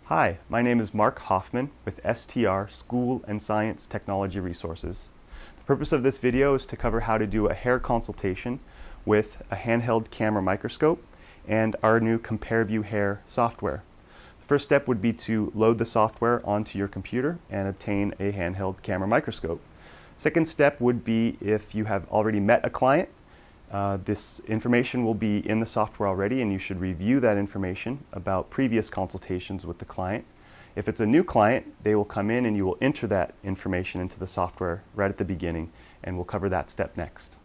Hi, my name is Mark Hoffman with STR School and Science Technology Resources. The purpose of this video is to cover how to do a hair consultation with a handheld camera microscope and our new CompareView Hair software. The first step would be to load the software onto your computer and obtain a handheld camera microscope. Second step would be if you have already met a client. This information will be in the software already, and you should review that information about previous consultations with the client. If it's a new client, they will come in and you will enter that information into the software right at the beginning, and we'll cover that step next.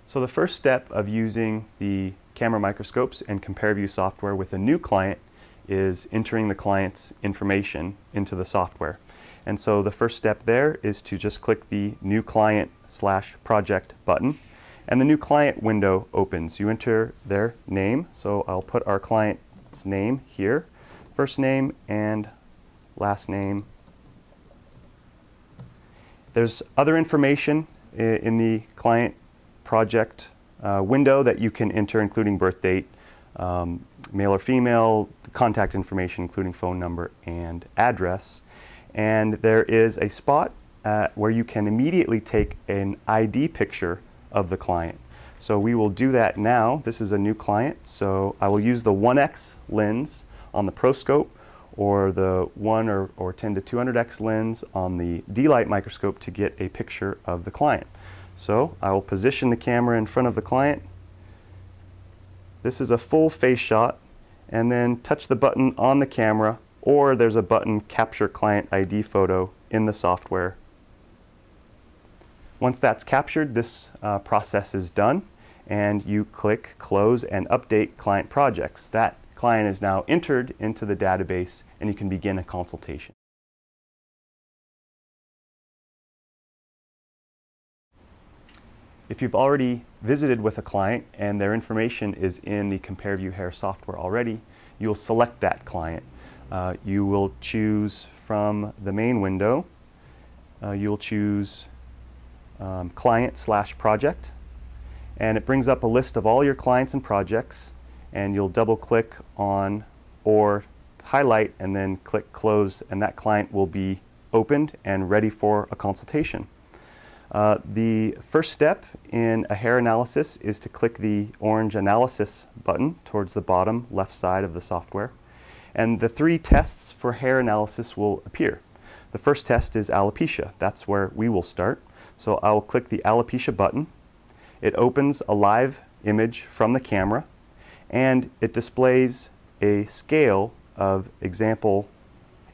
So the first step of using the camera microscopes and CompareView software with a new client is entering the client's information into the software. And so the first step there is to just click the New Client/Project button, and the New Client window opens. You enter their name, so I'll put our client's name here, first name and last name. There's other information in the Client Project window that you can enter, including birth date, male or female, contact information including phone number and address. And there is a spot where you can immediately take an ID picture of the client. So we will do that now. This is a new client, so I will use the 1x lens on the Pro Scope or the 1 or 10 to 200x lens on the D-Light microscope to get a picture of the client. So I will position the camera in front of the client. This is a full face shot, and then touch the button on the camera, or there's a button, Capture Client ID Photo, in the software. Once that's captured, this process is done, and you click Close and Update Client Projects. That client is now entered into the database, and you can begin a consultation. If you've already visited with a client and their information is in the CompareView Hair software already, you'll select that client. You will choose from the main window, you'll choose Client/Project, and it brings up a list of all your clients and projects, and you'll double click on or highlight and then click Close, and that client will be opened and ready for a consultation. The first step in a hair analysis is to click the orange Analysis button towards the bottom left side of the software. And the 3 tests for hair analysis will appear. The first test is alopecia. That's where we will start. So I will click the alopecia button. It opens a live image from the camera, and it displays a scale of example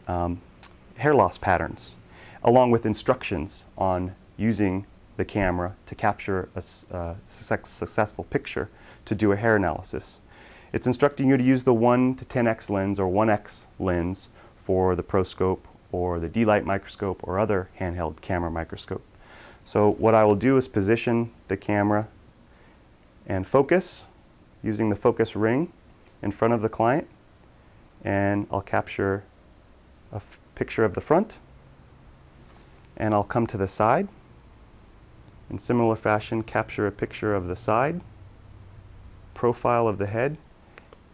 hair loss patterns, along with instructions on using the camera to capture a successful picture to do a hair analysis. It's instructing you to use the 1 to 10x lens or 1x lens for the Pro Scope or the D-Light microscope or other handheld camera microscope. So what I will do is position the camera and focus using the focus ring in front of the client, and I'll capture a picture of the front, and I'll come to the side. In similar fashion, capture a picture of the side, profile of the head,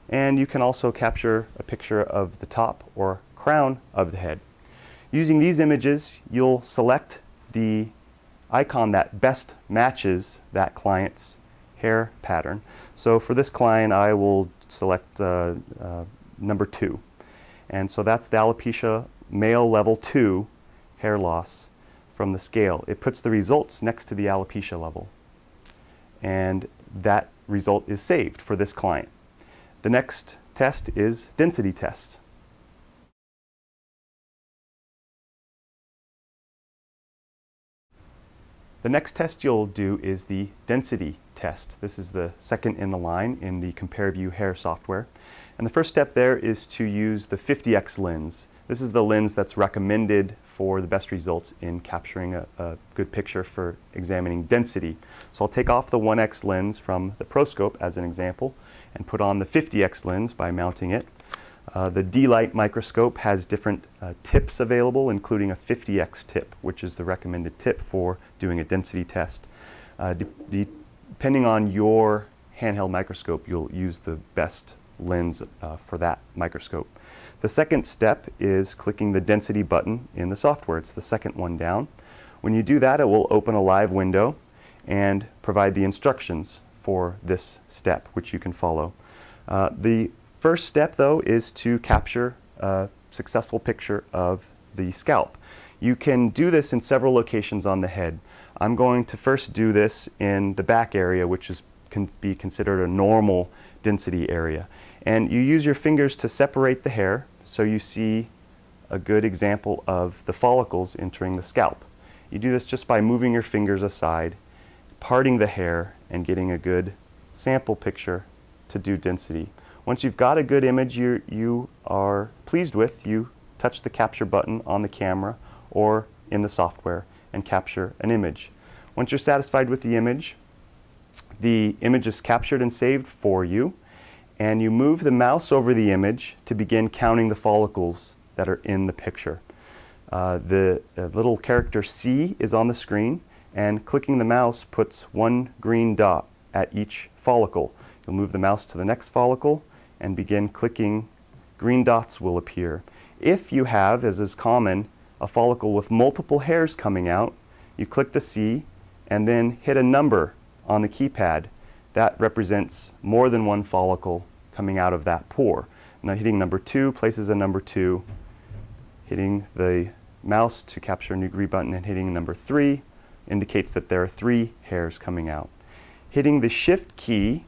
and you can also capture a picture of the top or crown of the head. Using these images, you'll select the icon that best matches that client's hair pattern. So for this client, I will select number 2. And so that's the alopecia male level 2 hair loss from the scale. It puts the results next to the alopecia level, and that result is saved for this client. The next test is density test. The next test you'll do is the density test. This is the second in the line in the CompareView Hair software. And the first step there is to use the 50x lens. This is the lens that's recommended for the best results in capturing a good picture for examining density. So I'll take off the 1x lens from the Pro Scope as an example and put on the 50x lens by mounting it. The D-Light microscope has different tips available, including a 50x tip, which is the recommended tip for doing a density test. Depending on your handheld microscope, you'll use the best lens for that microscope. The second step is clicking the density button in the software. It's the second one down. When you do that, it will open a live window and provide the instructions for this step, which you can follow. The first step, though, is to capture a successful picture of the scalp. You can do this in several locations on the head. I'm going to first do this in the back area, which can be considered a normal density area. And you use your fingers to separate the hair so you see a good example of the follicles entering the scalp. You do this just by moving your fingers aside, parting the hair, and getting a good sample picture to do density. Once you've got a good image you are pleased with, you touch the capture button on the camera or in the software and capture an image. Once you're satisfied with the image is captured and saved for you, and you move the mouse over the image to begin counting the follicles that are in the picture. The little character C is on the screen, and clicking the mouse puts one green dot at each follicle. You'll move the mouse to the next follicle and begin clicking. Green dots will appear. If you have, as is common, a follicle with multiple hairs coming out, you click the C and then hit a number on the keypad. That represents more than one follicle coming out of that pore. Now hitting number 2 places a number 2. Hitting the mouse to capture a new green button and hitting number 3 indicates that there are 3 hairs coming out. Hitting the Shift key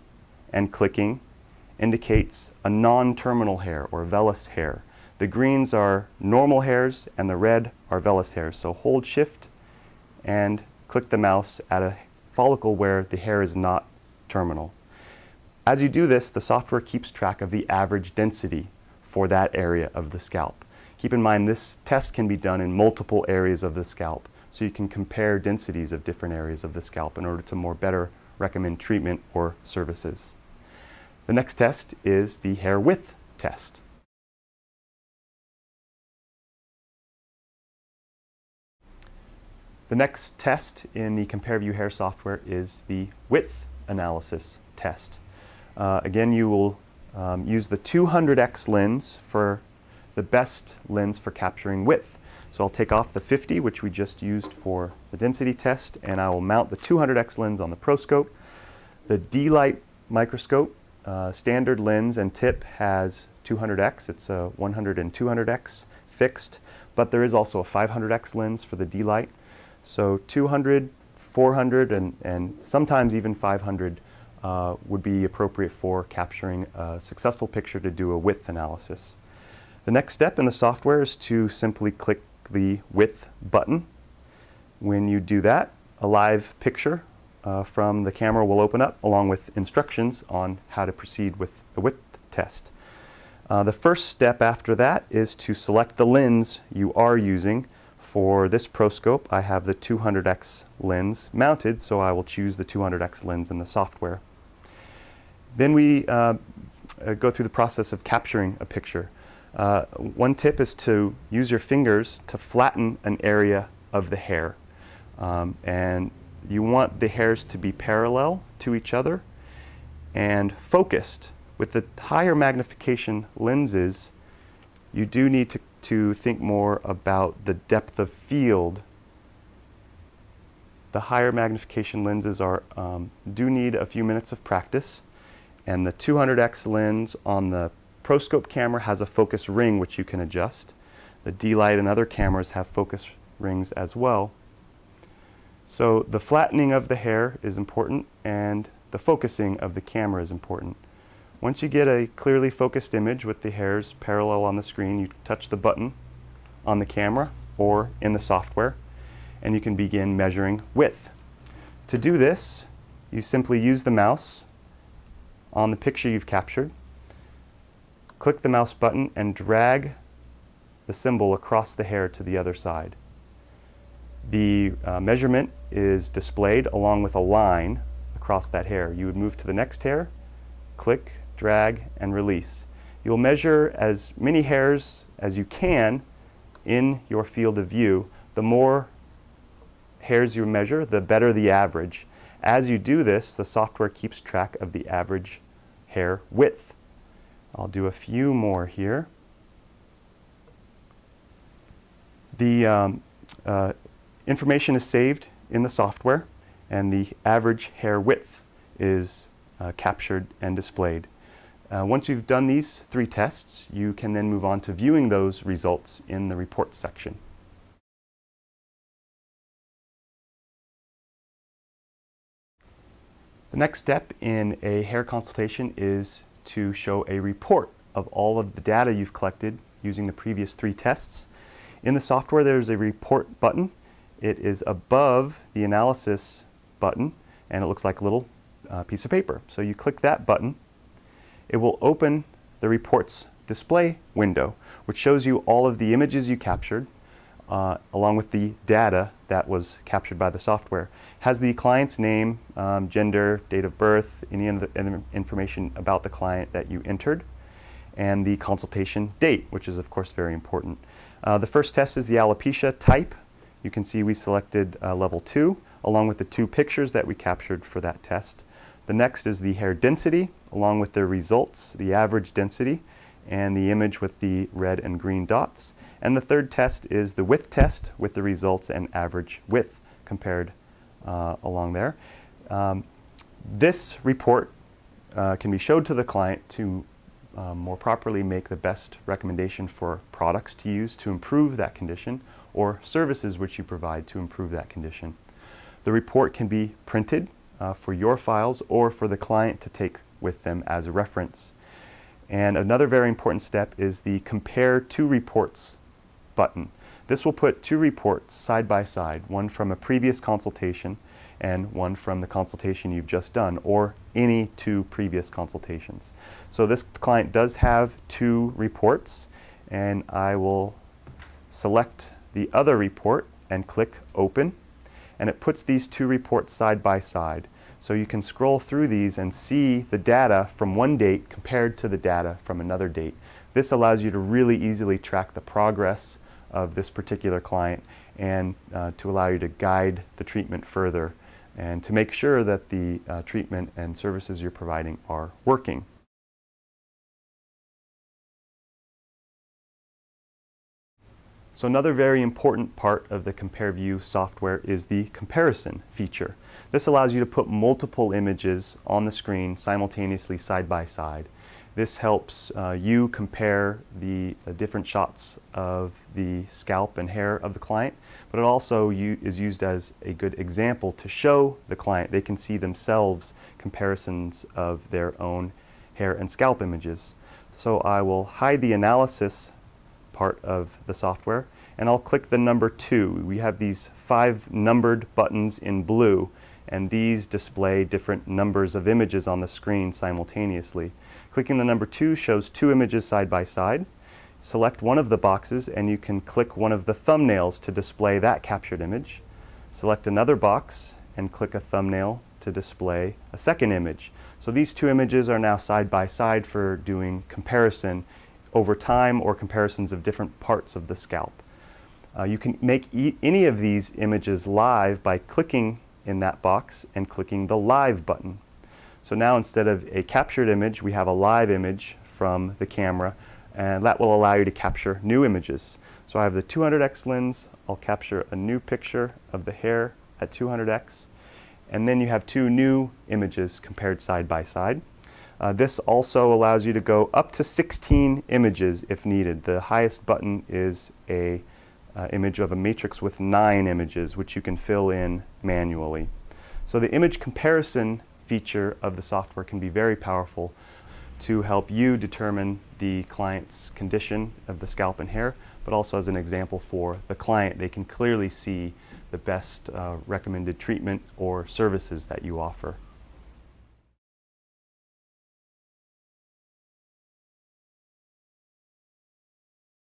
and clicking indicates a non-terminal hair or vellus hair. The greens are normal hairs and the red are vellus hairs. So hold Shift and click the mouse at a follicle where the hair is not terminal. As you do this, the software keeps track of the average density for that area of the scalp. Keep in mind this test can be done in multiple areas of the scalp, so you can compare densities of different areas of the scalp in order to more better recommend treatment or services. The next test is the hair width test. The next test in the CompareView Hair software is the width analysis test. Again, you will use the 200x lens for the best lens for capturing width. So I'll take off the 50, which we just used for the density test, and I will mount the 200x lens on the ProScope. The D-Light microscope, standard lens and tip has 200x. It's a 100 and 200x fixed, but there is also a 500x lens for the D-Light. So 200, 400, and sometimes even 500 would be appropriate for capturing a successful picture to do a width analysis. The next step in the software is to simply click the width button. When you do that, a live picture from the camera will open up along with instructions on how to proceed with the width test. The first step after that is to select the lens you are using. For this ProScope, I have the 200x lens mounted, so I will choose the 200x lens in the software. Then we go through the process of capturing a picture. One tip is to use your fingers to flatten an area of the hair. And you want the hairs to be parallel to each other and focused. With the higher magnification lenses, you do need to think more about the depth of field. The higher magnification lenses do need a few minutes of practice, and the 200x lens on the ProScope camera has a focus ring which you can adjust. The D-Light and other cameras have focus rings as well. So the flattening of the hair is important, and the focusing of the camera is important. Once you get a clearly focused image with the hairs parallel on the screen, you touch the button on the camera or in the software, and you can begin measuring width. To do this, you simply use the mouse on the picture you've captured, click the mouse button, and drag the symbol across the hair to the other side. The measurement is displayed along with a line across that hair. You would move to the next hair, click, drag, and release. You'll measure as many hairs as you can in your field of view. The more hairs you measure, the better the average. As you do this, the software keeps track of the average hair width. I'll do a few more here. The information is saved in the software, and the average hair width is captured and displayed. Once you've done these 3 tests, you can then move on to viewing those results in the reports section. The next step in a hair consultation is to show a report of all of the data you've collected using the previous 3 tests. In the software, there's a report button. It is above the analysis button, and it looks like a little piece of paper. So you click that button. It will open the reports display window, which shows you all of the images you captured, along with the data that was captured by the software. Has the client's name, gender, date of birth, any other information about the client that you entered, and the consultation date, which is of course very important. The first test is the alopecia type. You can see we selected level 2, along with the 2 pictures that we captured for that test. The next is the hair density, along with the results, the average density, and the image with the red and green dots. And the third test is the width test with the results and average width compared along there. This report can be showed to the client to more properly make the best recommendation for products to use to improve that condition, or services which you provide to improve that condition. The report can be printed for your files or for the client to take with them as a reference. And another very important step is the Compare 2 Reports button. This will put 2 reports side by side, one from a previous consultation and one from the consultation you've just done, or any 2 previous consultations. So this client does have 2 reports, and I will select the other report and click Open, and it puts these 2 reports side by side. So you can scroll through these and see the data from one date compared to the data from another date. This allows you to really easily track the progress of this particular client, and to allow you to guide the treatment further and to make sure that the treatment and services you're providing are working. So another very important part of the CompareView software is the comparison feature. This allows you to put multiple images on the screen simultaneously side by side. This helps you compare the different shots of the scalp and hair of the client, but it also is used as a good example to show the client. They can see themselves comparisons of their own hair and scalp images. So I will hide the analysis part of the software, and I'll click the number 2. We have these 5 numbered buttons in blue, and these display different numbers of images on the screen simultaneously. Clicking the number 2 shows 2 images side by side. Select one of the boxes and you can click one of the thumbnails to display that captured image. Select another box and click a thumbnail to display a second image. So these 2 images are now side by side for doing comparison over time, or comparisons of different parts of the scalp. You can make any of these images live by clicking in that box and clicking the Live button. So now instead of a captured image, we have a live image from the camera, and that will allow you to capture new images. So I have the 200x lens. I'll capture a new picture of the hair at 200x, and then you have 2 new images compared side by side. This also allows you to go up to 16 images if needed. The highest button is a image of a matrix with 9 images, which you can fill in manually. So the image comparison feature of the software can be very powerful to help you determine the client's condition of the scalp and hair, but also as an example for the client. They can clearly see the best recommended treatment or services that you offer.